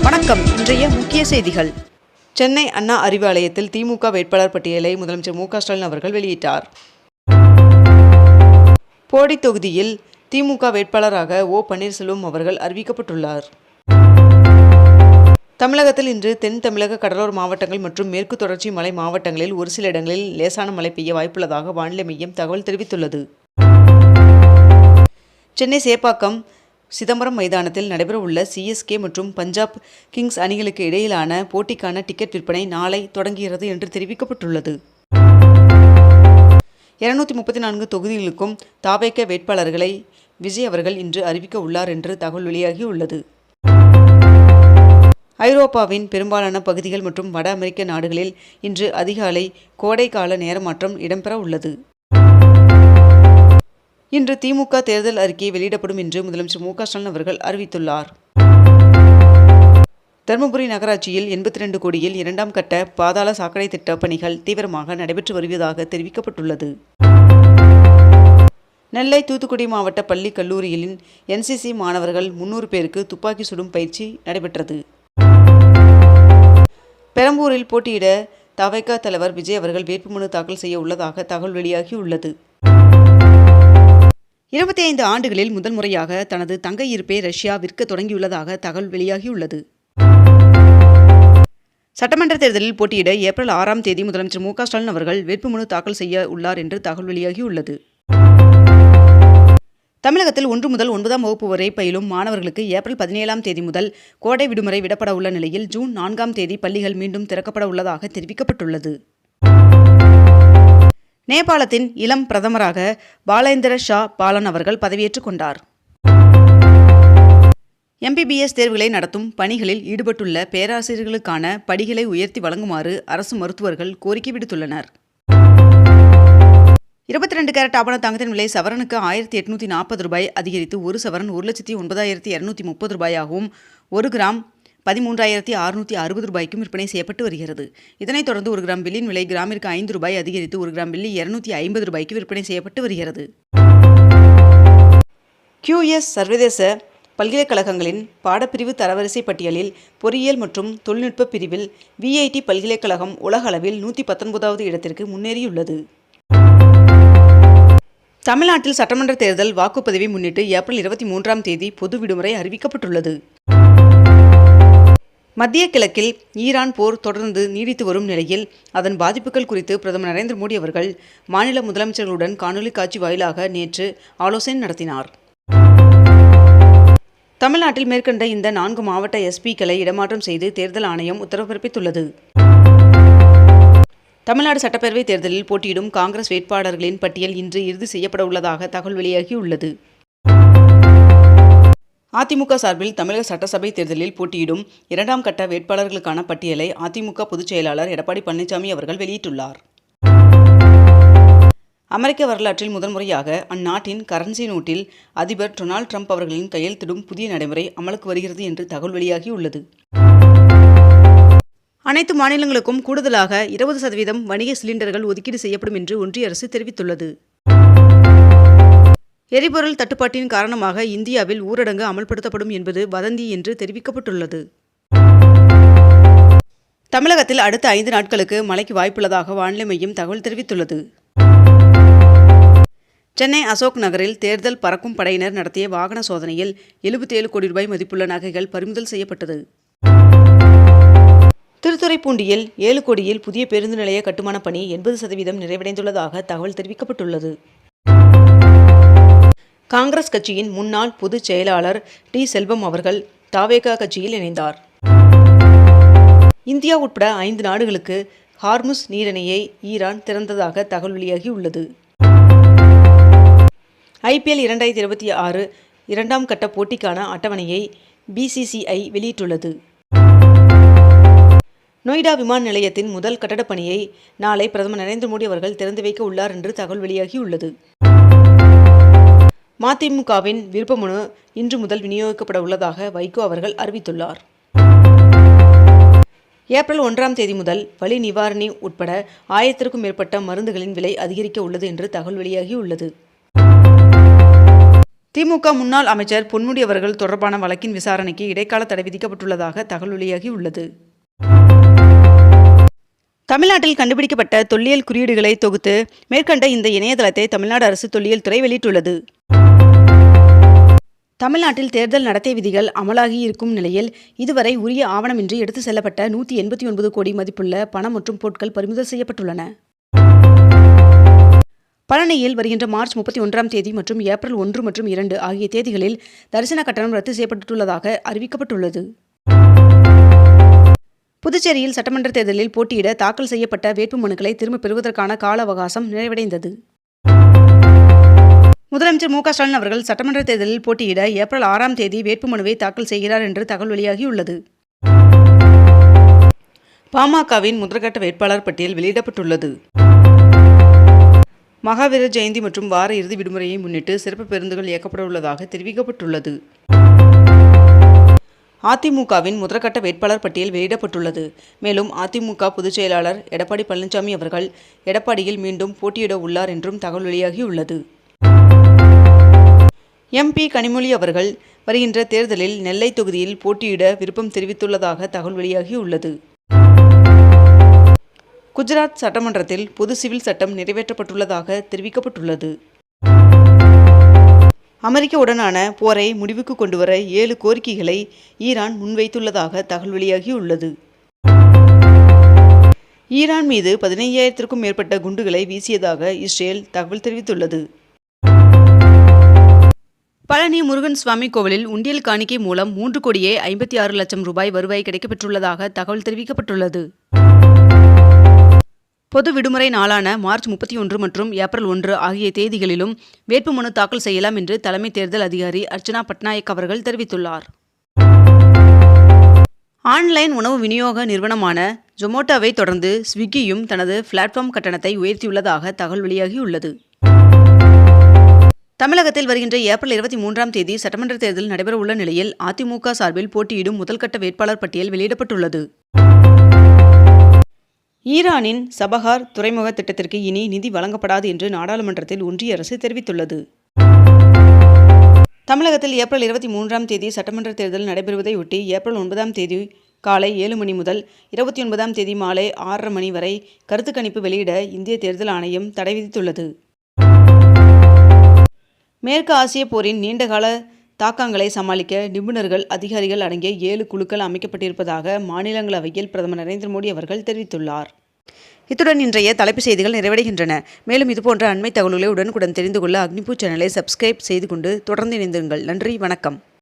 வணக்கம். இன்றைய முக்கிய செய்திகள். சென்னை அண்ணா அறிவாலயத்தில் திமுக வேட்பாளர் பட்டியலை முதலமைச்சர் மு.க.ஸ்டாலின் அவர்கள் வெளியிட்டார். போடி தொகுதியில் திமுக வேட்பாளராக ஓ. பன்னீர்செல்வம் அவர்கள் அறிவிக்கப்பட்டுள்ளார். தமிழகத்தில் இன்று தென் தமிழக கடலோர மாவட்டங்கள் மற்றும் மேற்கு தொடர்ச்சி மலை மாவட்டங்களில் ஒரு சில இடங்களில் லேசான மழை பெய்ய வாய்ப்புள்ளதாக வானிலை மையம் தகவல் தெரிவித்துள்ளது. சென்னை சேப்பாக்கம் சிதம்பரம் மைதானத்தில் நடைபெறவுள்ள CSK மற்றும் பஞ்சாப் கிங்ஸ் அணிகளுக்கு இடையிலான போட்டிக்கான டிக்கெட் விற்பனை நாளை தொடங்குகிறது என்று தெரிவிக்கப்பட்டுள்ளது. 234 தொகுதிகளுக்கும் தவேக வேட்பாளர்களை விஜய் அவர்கள் இன்று அறிவிக்க உள்ளார் என்று தகவல் வெளியாகியுள்ளது. ஐரோப்பாவின் பெரும்பாலான பகுதிகள் மற்றும் வட அமெரிக்க நாடுகளில் இன்று அதிகாலை கோடைக்கால நேரமாற்றம் இடம்பெற உள்ளது. இன்று திமுக தேர்தல் அறிக்கை வெளியிடப்படும் என்று முதலமைச்சர் மு.க.ஸ்டாலின் அவர்கள் அறிவித்துள்ளார். தருமபுரி நகராட்சியில் 82 கோடியில் 2ஆம் கட்ட பாதாள சாக்கடை திட்ட பணிகள் தீவிரமாக நடைபெற்று வருவதாக தெரிவிக்கப்பட்டுள்ளது. நெல்லை தூத்துக்குடி மாவட்ட பள்ளி கல்லூரிகளின் NCC மாணவர்கள் 300 பேருக்கு துப்பாக்கி சுடும் பயிற்சி நடைபெற்றது. பெரம்பூரில் போட்டியிட தவேக தலைவர் விஜய் அவர்கள் வேட்புமனு தாக்கல் செய்ய உள்ளதாக தகவல் வெளியாகியுள்ளது. 25 ஆண்டுகளில் முதல் முறையாக தனது தங்க இருப்பை ரஷ்யா விற்க தொடங்கியுள்ளதாக தகவல் வெளியாகியுள்ளது. சட்டமன்ற தேர்தலில் போட்டியிட ஏப்ரல் 6ஆம் தேதி முதலமைச்சர் மு.க.ஸ்டாலின் அவர்கள் வேட்புமனு தாக்கல் செய்ய உள்ளார் என்று தகவல் வெளியாகியுள்ளது. தமிழகத்தில் 1 முதல் 9ஆம் வகுப்பு வரை பயிலும் மாணவர்களுக்கு ஏப்ரல் 17ஆம் தேதி முதல் கோடை விடுமுறை விடப்பட உள்ள நிலையில் ஜூன் 4ஆம் தேதி பள்ளிகள் மீண்டும் திறக்கப்பட உள்ளதாக தெரிவிக்கப்பட்டுள்ளது. நேபாளத்தின் இளம் பிரதமராக பாலேந்திர ஷா பாலன் அவர்கள் பதவியேற்றுக் கொண்டார். MBBS தேர்வுகளை நடத்தும் பணிகளில் ஈடுபட்டுள்ள பேராசிரியர்களுக்கான படிகளை உயர்த்தி வழங்குமாறு அரசு மருத்துவர்கள் கோரிக்கை விடுத்துள்ளனர். 22 கேரட் ஆபண தங்கத்தின் விலை சவரனுக்கு 1840 ரூபாய் அதிகரித்து ஒரு சவரன் 1,09,230 ரூபாயாகவும் 1 கிராம் 13,660 ரூபாய்க்கும் விற்பனை செய்யப்பட்டு வருகிறது. இதனைத் தொடர்ந்து 1 கிராம் வெள்ளியின் விலை கிராமிற்கு 5 ரூபாய் அதிகரித்து 1 கிராம் வெள்ளி 250 ரூபாய்க்கு விற்பனை செய்யப்பட்டு வருகிறது. QS சர்வதேச பல்கலைக்கழகங்களின் பாடப்பிரிவு தரவரிசை பட்டியலில் பொறியியல் மற்றும் தொழில்நுட்ப பிரிவில் VIT பல்கலைக்கழகம் உலக அளவில் 119வது இடத்திற்கு முன்னேறியுள்ளது. தமிழ்நாட்டில் சட்டமன்ற தேர்தல் வாக்குப்பதிவை முன்னிட்டு ஏப்ரல் 23ஆம் தேதி பொது விடுமுறை அறிவிக்கப்பட்டுள்ளது. மத்திய கிழக்கில் ஈரான் போர் தொடர்ந்து நீடித்து வரும் நிலையில் அதன் பாதிப்புகள் குறித்து பிரதமர் நரேந்திர மோடி அவர்கள் மாநில முதலமைச்சர்களுடன் காணொலி காட்சி வாயிலாக நேற்று ஆலோசனை நடத்தினார். தமிழ்நாட்டில் மேற்கண்ட இந்த 4 மாவட்ட SP-க்களை இடமாற்றம் செய்து தேர்தல் ஆணையம் உத்தரவு பிறப்பித்துள்ளது. தமிழ்நாடு சட்டப்பேரவை தேர்தலில் போட்டியிடும் காங்கிரஸ் வேட்பாளர்களின் பட்டியல் இன்று இறுதி செய்யப்பட உள்ளதாக தகவல் வெளியாகியுள்ளது. அதிமுக சார்பில் தமிழக சட்டசபை தேர்தலில் போட்டியிடும் 2ஆம் கட்ட வேட்பாளர்களுக்கான பட்டியலை அதிமுக பொதுச் செயலாளர் எடப்பாடி பழனிசாமி அவர்கள் வெளியிட்டுள்ளார். அமெரிக்க வரலாற்றில் முதன்முறையாக அந்நாட்டின் கரன்சி நோட்டில் அதிபர் டொனால்ட் ட்ரம்ப் அவர்களின் கையெழுத்திடும் புதிய நடைமுறை அமலுக்கு வருகிறது என்று தகவல் வெளியாகியுள்ளது. அனைத்து மாநிலங்களுக்கும் கூடுதலாக 20% வணிக சிலிண்டர்கள் ஒதுக்கீடு செய்யப்படும் என்று ஒன்றிய அரசு தெரிவித்துள்ளது. எரிபொருள் தட்டுப்பாட்டின் காரணமாக இந்தியாவில் ஊரடங்கு அமல்படுத்தப்படும் என்பது வதந்தி என்று தெரிவிக்கப்பட்டுள்ளது. தமிழகத்தில் அடுத்த 5 நாட்களுக்கு மழைக்கு வாய்ப்புள்ளதாக வானிலை மையம் தகவல் தெரிவித்துள்ளது. சென்னை அசோக் நகரில் தேர்தல் பறக்கும் படையினர் நடத்திய வாகன சோதனையில் 77 கோடி ரூபாய் மதிப்புள்ள நகைகள் பறிமுதல் செய்யப்பட்டது. திருத்துறைப்பூண்டியில் 7 கோடியில் புதிய பேருந்து நிலைய கட்டுமான பணி 80% நிறைவடைந்துள்ளதாக தகவல் தெரிவிக்கப்பட்டுள்ளது. காங்கிரஸ் கட்சியின் முன்னாள் பொதுச் செயலாளர் டி. செல்வம் அவர்கள் தவேக கட்சியில் இணைந்தார். இந்தியா உட்பட 5 நாடுகளுக்கு ஹார்முஸ் நீரிணையை ஈரான் திறந்ததாக தகவல் வெளியாகியுள்ளது. IPL 2026 2ஆம் கட்ட போட்டிக்கான அட்டவணையை BCCI வெளியிட்டுள்ளது. நொய்டா விமான நிலையத்தின் முதல் கட்டடப் பணியை நாளை பிரதமர் நரேந்திர மோடி அவர்கள் திறந்து வைக்க உள்ளார் என்று தகவல் வெளியாகியுள்ளது. மதிமுகவின் விருப்ப மனு இன்று முதல் விநியோகிக்கப்பட உள்ளதாக வைகோ அவர்கள் அறிவித்துள்ளார். ஏப்ரல் 1ஆம் தேதி முதல் வலி நிவாரணி உட்பட 1000க்கும் மேற்பட்ட மருந்துகளின் விலை அதிகரிக்க உள்ளது என்று தகவல் வெளியாகியுள்ளது. திமுக முன்னாள் அமைச்சர் பொன்முடி அவர்கள் தொடர்பான வழக்கின் விசாரணைக்கு இடைக்கால தடை விதிக்கப்பட்டுள்ளதாக தகவல் வெளியாகியுள்ளது. தமிழ்நாட்டில் கண்டுபிடிக்கப்பட்ட தொல்லியல் குறியீடுகளை தொகுத்து மேற்கண்ட இந்த இணையதளத்தை தமிழ்நாடு அரசு தொல்லியல் துறை வெளியிட்டுள்ளது. தமிழ்நாட்டில் தேர்தல் நடத்தை விதிகள் அமலாகி இருக்கும் நிலையில் இதுவரை உரிய ஆவணமின்றி எடுத்து செல்லப்பட்ட 189 கோடி மதிப்புள்ள பணம் மற்றும் பொருட்கள் பறிமுதல் செய்யப்பட்டுள்ளன. பழனியில் வருகின்ற மார்ச் 31ஆம் தேதி மற்றும் ஏப்ரல் 1 மற்றும் 2 ஆகிய தேதிகளில் தரிசன கட்டணம் ரத்து செய்யப்பட்டுள்ளதாக அறிவிக்கப்பட்டுள்ளது. புதுச்சேரியில் சட்டமன்ற தேர்தலில் போட்டியிட தாக்கல் செய்யப்பட்ட வேட்புமனுக்களை திரும்பப் பெறுவதற்கான கால அவகாசம் நிறைவடைந்தது. முதலமைச்சர் மு க ஸ்டாலின் அவர்கள் சட்டமன்ற தேர்தலில் போட்டியிட ஏப்ரல் 6ஆம் தேதி வேட்புமனுவை தாக்கல் செய்கிறார் என்று தகவல் வெளியாகியுள்ளது. பாமகவின் முதற்கட்ட வேட்பாளர் பட்டியல் வெளியிடப்பட்டுள்ளது. மகாவீரர் ஜெயந்தி மற்றும் வார இறுதி விடுமுறையை முன்னிட்டு சிறப்பு பேருந்துகள் இயக்கப்பட உள்ளதாக தெரிவிக்கப்பட்டுள்ளது. அதிமுகவின் முதற்கட்ட வேட்பாளர் பட்டியல் வெளியிடப்பட்டுள்ளது. மேலும் அதிமுக பொதுச் செயலாளர் எடப்பாடி பழனிசாமி அவர்கள் எடப்பாடியில் மீண்டும் போட்டியிட உள்ளார் என்றும் தகவல் வெளியாகியுள்ளது. MP கனிமொழி அவர்கள் வருகின்ற தேர்தலில் நெல்லை தொகுதியில் போட்டியிட விருப்பம் தெரிவித்துள்ளதாக தகவல் வெளியாகியுள்ளது. குஜராத் சட்டமன்றத்தில் பொது சிவில் சட்டம் நிறைவேற்றப்பட்டுள்ளதாக தெரிவிக்கப்பட்டுள்ளது. அமெரிக்காவுடனான போரை முடிவுக்கு கொண்டுவர 7 கோரிக்கைகளை ஈரான் முன்வைத்துள்ளதாக தகவல் வெளியாகியுள்ளது. ஈரான் மீது 15,000க்கும் மேற்பட்ட குண்டுகளை வீசியதாக இஸ்ரேல் தகவல் தெரிவித்துள்ளது. பழனி முருகன் சுவாமி கோவிலில் உண்டியல் காணிக்கை மூலம் 3 கோடியே 56 லட்சம் ரூபாய் வருவாய் கிடைக்கப்பெற்றுள்ளதாக தகவல் தெரிவிக்கப்பட்டுள்ளது. பொது விடுமுறை நாளான மார்ச் 31 மற்றும் ஏப்ரல் 1 ஆகிய தேதிகளிலும் வேட்புமனு தாக்கல் செய்யலாம் என்று தலைமை தேர்தல் அதிகாரி அர்ச்சனா பட்நாயக் அவர்கள் தெரிவித்துள்ளார். ஆன்லைன் உணவு விநியோக நிறுவனமான ஜொமோட்டோவை தொடர்ந்து ஸ்விக்கியும் தனது பிளாட்ஃபார்ம் கட்டணத்தை உயர்த்தியுள்ளதாக தகவல் வெளியாகியுள்ளது. தமிழகத்தில் வருகின்ற ஏப்ரல் 23ஆம் தேதி சட்டமன்ற தேர்தல் நடைபெறவுள்ள நிலையில் அதிமுக சார்பில் போட்டியிடும் முதல்கட்ட வேட்பாளர் பட்டியல் வெளியிடப்பட்டுள்ளது. ஈரானின் சபஹார் துறைமுக திட்டத்திற்கு இனி நிதி வழங்கப்படாது என்று நாடாளுமன்றத்தில் ஒன்றிய அரசு தெரிவித்துள்ளது. தமிழகத்தில் ஏப்ரல் 23ஆம் தேதி சட்டமன்ற தேர்தல் நடைபெறுவதையொட்டி ஏப்ரல் 9ஆம் தேதி காலை 7 மணி முதல் 29ஆம் தேதி மாலை 6:30 மணி வரை கருத்து கணிப்பு வெளியிட இந்திய தேர்தல் ஆணையம் தடை விதித்துள்ளது. மேற்கு ஆசிய போரின் நீண்டகால தாக்கங்களை சமாளிக்க நிபுணர்கள் அதிகாரிகள் அடங்கிய 7 குழுக்கள் அமைக்கப்பட்டிருப்பதாக மாநிலங்களவையில் பிரதமர் நரேந்திர மோடி அவர்கள் தெரிவித்துள்ளார். இத்துடன் இன்றைய தலைப்புச் செய்திகள் நிறைவடைகின்றன. மேலும் இதுபோன்ற அண்மை தகவல்களை உடனுக்குடன் தெரிந்து கொள்ள அக்னிபூ சேனலை சப்ஸ்கிரைப் செய்து கொண்டு தொடர்ந்து இணைந்திருங்கள். நன்றி, வணக்கம்.